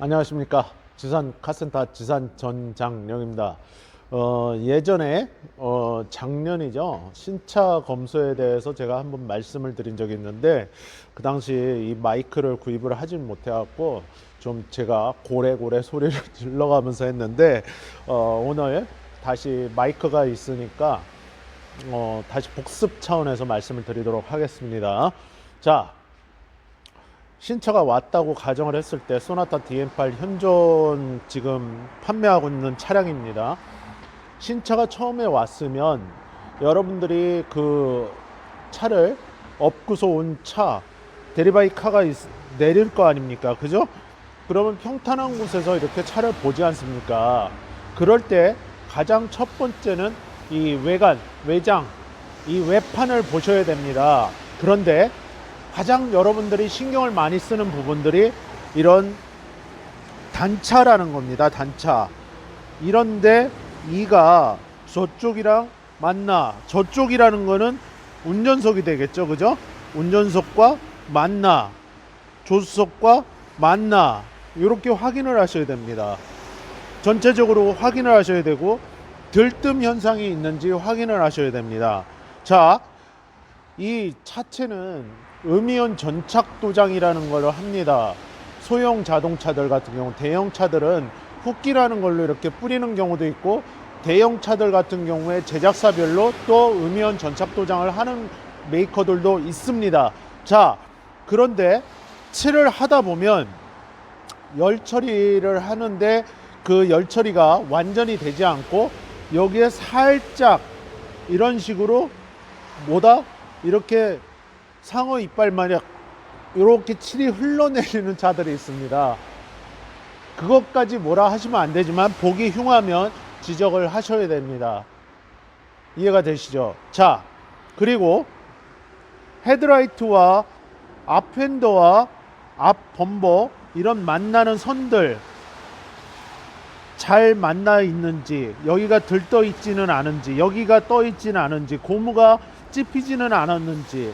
안녕하십니까. 지산 카센터 지산 전장령입니다. 예전에 작년이죠. 신차 검수에 대해서 제가 한번 말씀을 드린 적이 있는데 그 당시 이 마이크를 구입을 하진 못해 갖고 좀 제가 고래고래 소리를 질러가면서 했는데 오늘 다시 마이크가 있으니까 다시 복습 차원에서 말씀을 드리도록 하겠습니다. 자, 신차가 왔다고 가정을 했을 때 소나타 DM8 현존 지금 판매하고 있는 차량입니다. 신차가 처음에 왔으면 여러분들이 그 차를 업고서 온 차 데리바이카가 내릴 거 아닙니까? 그죠? 그러면 평탄한 곳에서 이렇게 차를 보지 않습니까? 그럴 때 가장 첫 번째는 이 외관, 외장, 이 외판을 보셔야 됩니다. 그런데 가장 여러분들이 신경을 많이 쓰는 부분들이 이런 단차라는 겁니다. 단차. 이런데 이가 저쪽이랑 만나. 저쪽이라는 거는 운전석이 되겠죠. 그죠? 운전석과 만나. 조수석과 만나. 이렇게 확인을 하셔야 됩니다. 전체적으로 확인을 하셔야 되고 들뜸 현상이 있는지 확인을 하셔야 됩니다. 자, 이 차체는 음이온 전착 도장이라는 걸 합니다. 소형 자동차들 같은 경우, 대형 차들은 흡기라는 걸로 이렇게 뿌리는 경우도 있고, 대형 차들 같은 경우에 제작사별로 또 음이온 전착 도장을 하는 메이커들도 있습니다. 자, 그런데 칠을 하다 보면 열 처리를 하는데 그 열 처리가 완전히 되지 않고 여기에 살짝 이런 식으로 이렇게 상어 이빨 마냥 이렇게 칠이 흘러내리는 차들이 있습니다. 그것까지 뭐라 하시면 안 되지만 보기 흉하면 지적을 하셔야 됩니다. 이해가 되시죠? 자, 그리고 헤드라이트와 앞 휀더와 앞 범버 이런 만나는 선들 잘 만나 있는지, 여기가 들떠 있지는 않은지, 여기가 떠 있지는 않은지, 고무가 찝히지는 않았는지,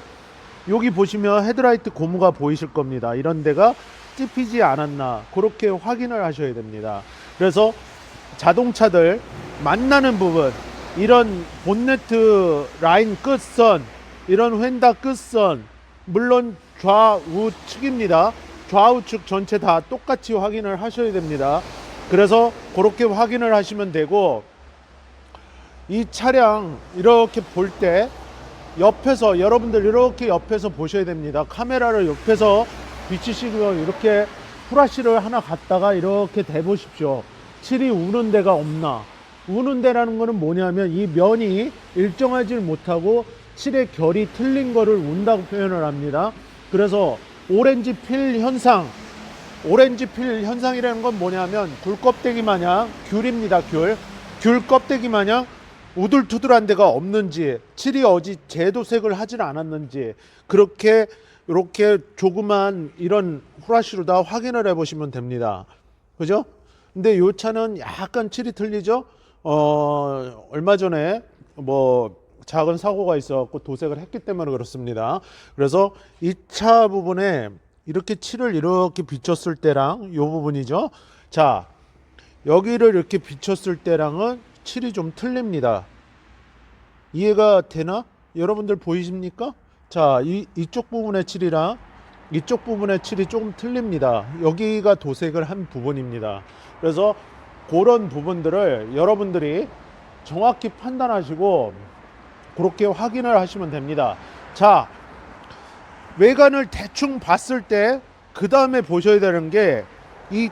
여기 보시면 헤드라이트 고무가 보이실 겁니다. 이런 데가 찝히지 않았나 그렇게 확인을 하셔야 됩니다. 그래서 자동차들 만나는 부분, 이런 본네트 라인 끝선, 이런 휀다 끝선, 물론 좌우측입니다. 좌우측 전체 다 똑같이 확인을 하셔야 됩니다. 그래서 그렇게 확인을 하시면 되고, 이 차량 이렇게 볼 때 옆에서 여러분들 이렇게 옆에서 보셔야 됩니다. 카메라를 옆에서 비치시고 이렇게 후라시를 하나 갖다가 이렇게 대보십시오. 칠이 우는 데가 없나. 우는 데라는 거는 뭐냐면 이 면이 일정하지 못하고 칠의 결이 틀린 거를 운다고 표현을 합니다. 그래서 오렌지 필 현상, 오렌지 필 현상이라는 건 뭐냐면 귤 껍데기 마냥, 귤입니다. 귤 껍데기 마냥 우둘투둘한 데가 없는지, 칠이 어디 제도색을 하질 않았는지, 그렇게 이렇게 조그만 이런 후라시로 다 확인을 해 보시면 됩니다. 그죠? 근데 이 차는 약간 칠이 틀리죠? 얼마 전에 뭐 작은 사고가 있어 갖고 도색을 했기 때문에 그렇습니다. 그래서 이 차 부분에 이렇게 칠을 이렇게 비췄을 때랑 이 부분이죠. 자, 여기를 이렇게 비췄을 때랑은 칠이 좀 틀립니다. 이해가 되나? 여러분들 보이십니까? 자, 이쪽 부분의 칠이랑 이쪽 부분의 칠이 조금 틀립니다. 여기가 도색을 한 부분입니다. 그래서 그런 부분들을 여러분들이 정확히 판단하시고 그렇게 확인을 하시면 됩니다. 자, 외관을 대충 봤을 때 그 다음에 보셔야 되는 게 이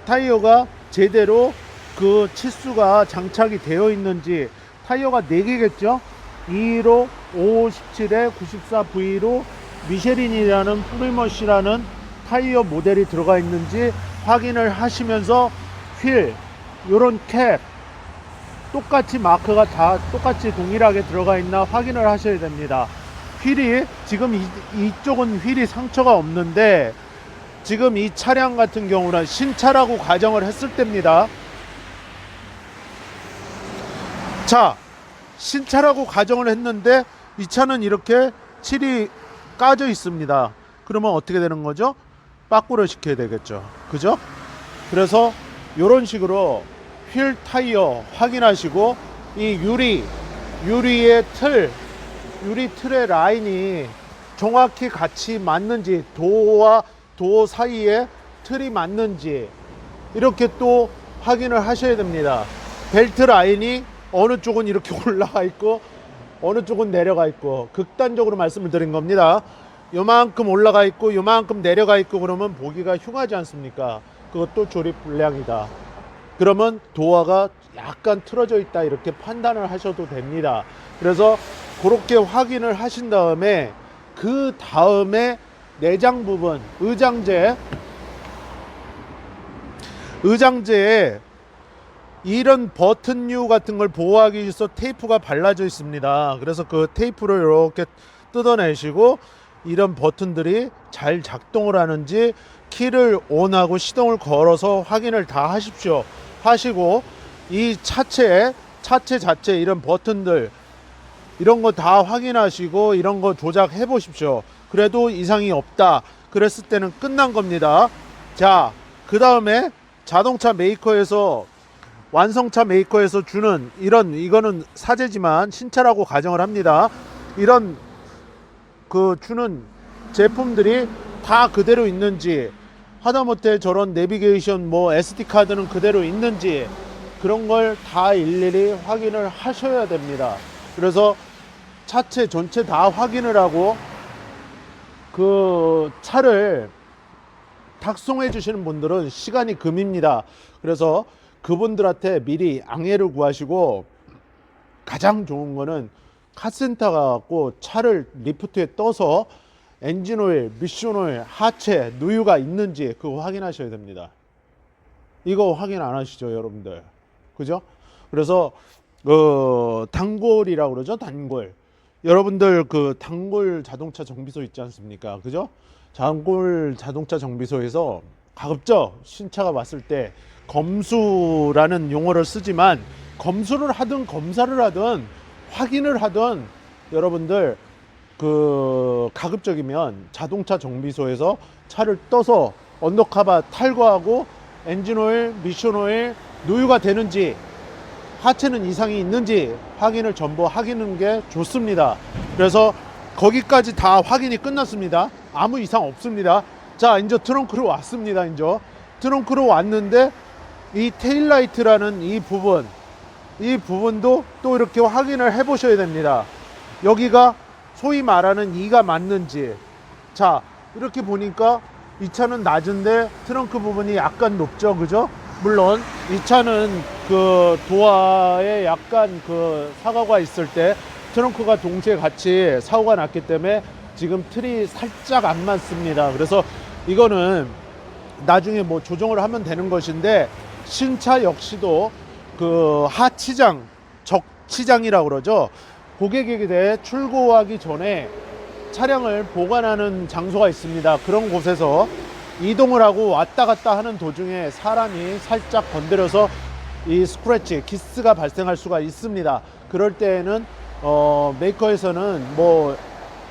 타이어가 제대로 그 치수가 장착이 되어 있는지. 타이어가 4개겠죠? 2로 517에 94V로 미쉐린이라는 프리머시라는 타이어 모델이 들어가 있는지 확인을 하시면서 휠, 요런 캡 똑같이 마크가 다 똑같이 동일하게 들어가 있나 확인을 하셔야 됩니다. 휠이 지금 이쪽은 휠이 상처가 없는데 지금 이 차량 같은 경우는 신차라고 가정을 했을 때입니다. 자, 신차라고 가정을 했는데 이 차는 이렇게 칠이 까져 있습니다. 그러면 어떻게 되는 거죠? 빠꾸를 시켜야 되겠죠. 그죠? 그래서 이런 식으로 휠 타이어 확인하시고 이 유리의 유리 틀의 라인이 정확히 같이 맞는지, 도와 도 사이에 틀이 맞는지 이렇게 또 확인을 하셔야 됩니다. 벨트 라인이 어느 쪽은 이렇게 올라가 있고 어느 쪽은 내려가 있고, 극단적으로 말씀을 드린 겁니다. 요만큼 올라가 있고 요만큼 내려가 있고 그러면 보기가 흉하지 않습니까? 그것도 조립 불량이다. 그러면 도어가 약간 틀어져 있다 이렇게 판단을 하셔도 됩니다. 그래서 그렇게 확인을 하신 다음에 그 다음에 내장 부분 의장제에 이런 버튼류 같은 걸 보호하기 위해서 테이프가 발라져 있습니다. 그래서 그 테이프를 이렇게 뜯어내시고 이런 버튼들이 잘 작동을 하는지 키를 온하고 시동을 걸어서 확인을 다 하십시오. 하시고 이 차체 자체 이런 버튼들 이런 거 다 확인하시고 이런 거 조작해 보십시오. 그래도 이상이 없다 그랬을 때는 끝난 겁니다. 자, 그 다음에 자동차 메이커에서 완성차 메이커에서 주는 이거는 사제지만 신차라고 가정을 합니다. 이런 주는 제품들이 다 그대로 있는지, 하다못해 저런 내비게이션 SD 카드는 그대로 있는지 그런 걸 다 일일이 확인을 하셔야 됩니다. 그래서 차체 전체 다 확인을 하고 그 차를 탁송해 주시는 분들은 시간이 금입니다. 그래서 그분들한테 미리 양해를 구하시고, 가장 좋은 거는 카센터 가갖고 차를 리프트에 떠서 엔진오일, 미션오일, 하체, 누유가 있는지 그거 확인하셔야 됩니다. 이거 확인 안 하시죠, 여러분들? 그죠? 그래서 단골이라고 그러죠, 단골. 여러분들 그 단골 자동차 정비소 있지 않습니까? 그죠? 단골 자동차 정비소에서 가급적 신차가 왔을 때 검수라는 용어를 쓰지만, 검수를 하든 검사를 하든 확인을 하든 여러분들 가급적이면 자동차 정비소에서 차를 떠서 언더카바 탈거하고 엔진오일, 미션오일, 누유가 되는지, 하체는 이상이 있는지 확인을 전부 하기는 게 좋습니다. 그래서 거기까지 다 확인이 끝났습니다. 아무 이상 없습니다. 자, 이제 트렁크로 왔습니다. 이제 트렁크로 왔는데 이 테일라이트라는 이 부분도 또 이렇게 확인을 해 보셔야 됩니다. 여기가 소위 말하는 이가 맞는지. 자, 이렇게 보니까 이 차는 낮은데 트렁크 부분이 약간 높죠, 그죠? 물론 이 차는 그 도어에 약간 그 사고가 있을 때 트렁크가 동시에 같이 사고가 났기 때문에 지금 틀이 살짝 안 맞습니다. 그래서 이거는 나중에 뭐 조정을 하면 되는 것인데, 신차 역시도 그 하치장, 적치장이라고 그러죠. 고객에게 출고하기 전에 차량을 보관하는 장소가 있습니다. 그런 곳에서 이동을 하고 왔다 갔다 하는 도중에 사람이 살짝 건드려서 이 스크래치, 기스가 발생할 수가 있습니다. 그럴 때에는 메이커에서는 뭐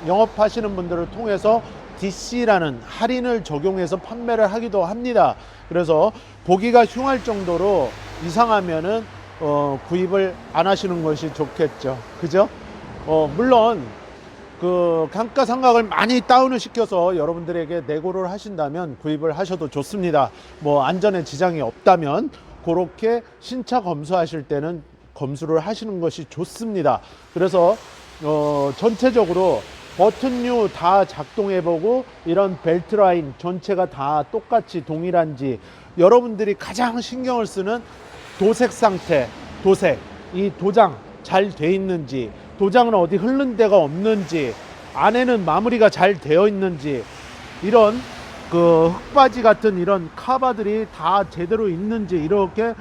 영업하시는 분들을 통해서 DC라는 할인을 적용해서 판매를 하기도 합니다. 그래서 보기가 흉할 정도로 이상하면은 구입을 안 하시는 것이 좋겠죠. 그죠? 물론 그 감가상각을 많이 다운을 시켜서 여러분들에게 내고를 하신다면 구입을 하셔도 좋습니다. 뭐 안전에 지장이 없다면 그렇게 신차 검수하실 때는 검수를 하시는 것이 좋습니다. 그래서 전체적으로 버튼류 다 작동해보고 이런 벨트 라인 전체가 다 똑같이 동일한지, 여러분들이 가장 신경을 쓰는 도색 상태, 이 도장 잘 돼 있는지, 도장은 어디 흐른 데가 없는지, 안에는 마무리가 잘 되어 있는지, 이런 그 흙바지 같은 이런 카바들이 다 제대로 있는지 이렇게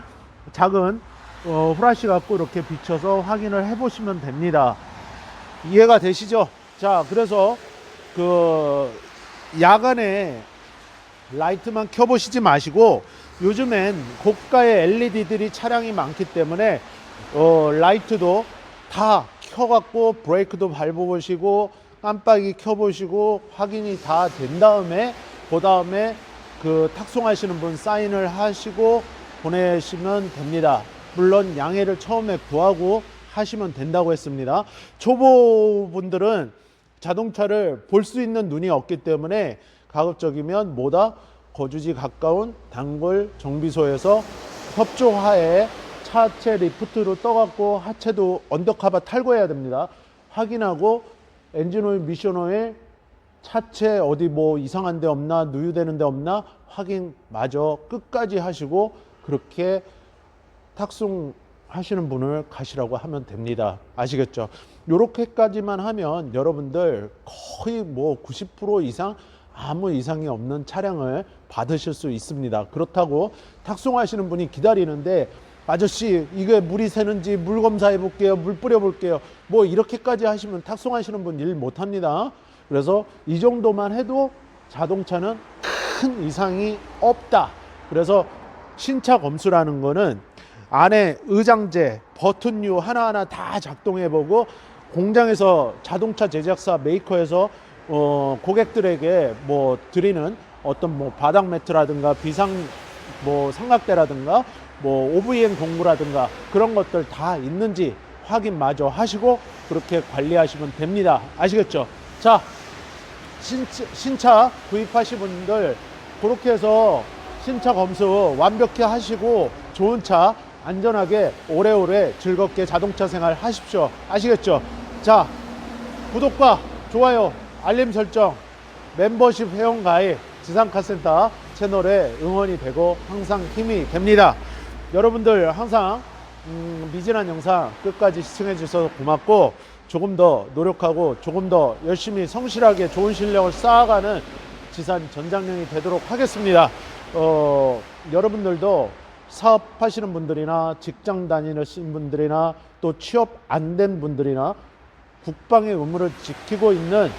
작은 후라시 갖고 이렇게 비춰서 확인을 해 보시면 됩니다. 이해가 되시죠? 자, 그래서 그 야간에 라이트만 켜 보시지 마시고, 요즘엔 고가의 LED들이 차량이 많기 때문에 라이트도 다 켜갖고 브레이크도 밟아보시고 깜빡이 켜보시고 확인이 다 된 다음에 그 다음에 그 탁송하시는 분 사인을 하시고 보내시면 됩니다. 물론 양해를 처음에 구하고 하시면 된다고 했습니다. 초보분들은 자동차를 볼 수 있는 눈이 없기 때문에 가급적이면 뭐다? 거주지 가까운 단골 정비소에서 협조하에 차체 리프트로 떠갖고 하체도 언더카바 탈거해야 됩니다. 확인하고 엔진오일, 미션오일, 차체 어디 뭐 이상한 데 없나, 누유되는 데 없나 확인 마저 끝까지 하시고 그렇게 탁송 하시는 분을 가시라고 하면 됩니다. 아시겠죠? 요렇게까지만 하면 여러분들 거의 뭐 90% 이상 아무 이상이 없는 차량을 받으실 수 있습니다. 그렇다고 탁송하시는 분이 기다리는데 아저씨 이게 물이 새는지 물 검사해 볼게요, 물 뿌려 볼게요, 뭐 이렇게까지 하시면 탁송하시는 분 일 못합니다. 그래서 이 정도만 해도 자동차는 큰 이상이 없다. 그래서 신차 검수라는 거는 안에 의장재, 버튼류 하나하나 다 작동해 보고 공장에서 자동차 제작사 메이커에서 고객들에게 뭐 드리는 어떤 뭐 바닥 매트라든가 비상 뭐 삼각대라든가 뭐 OVN 공구라든가 그런 것들 다 있는지 확인마저 하시고 그렇게 관리하시면 됩니다. 아시겠죠? 자, 신차 구입하신 분들 그렇게 해서 신차 검수 완벽히 하시고 좋은 차 안전하게 오래오래 즐겁게 자동차 생활 하십시오. 아시겠죠? 자, 구독과 좋아요, 알림 설정, 멤버십 회원 가입 지상카센터 채널에 응원이 되고 항상 힘이 됩니다. 여러분들 항상 미진한 영상 끝까지 시청해 주셔서 고맙고 조금 더 노력하고 조금 더 열심히 성실하게 좋은 실력을 쌓아가는 지산 전장령이 되도록 하겠습니다. 여러분들도 사업하시는 분들이나 직장 다니시는 분들이나 또 취업 안 된 분들이나 국방의 의무를 지키고 있는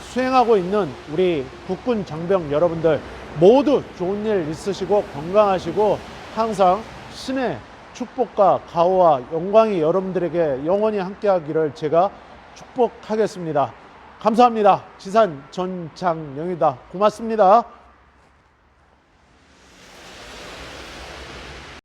수행하고 있는 우리 국군 장병 여러분들 모두 좋은 일 있으시고 건강하시고 항상 신의 축복과 가호와 영광이 여러분들에게 영원히 함께하기를 제가 축복하겠습니다. 감사합니다. 지산 전장령이다. 고맙습니다.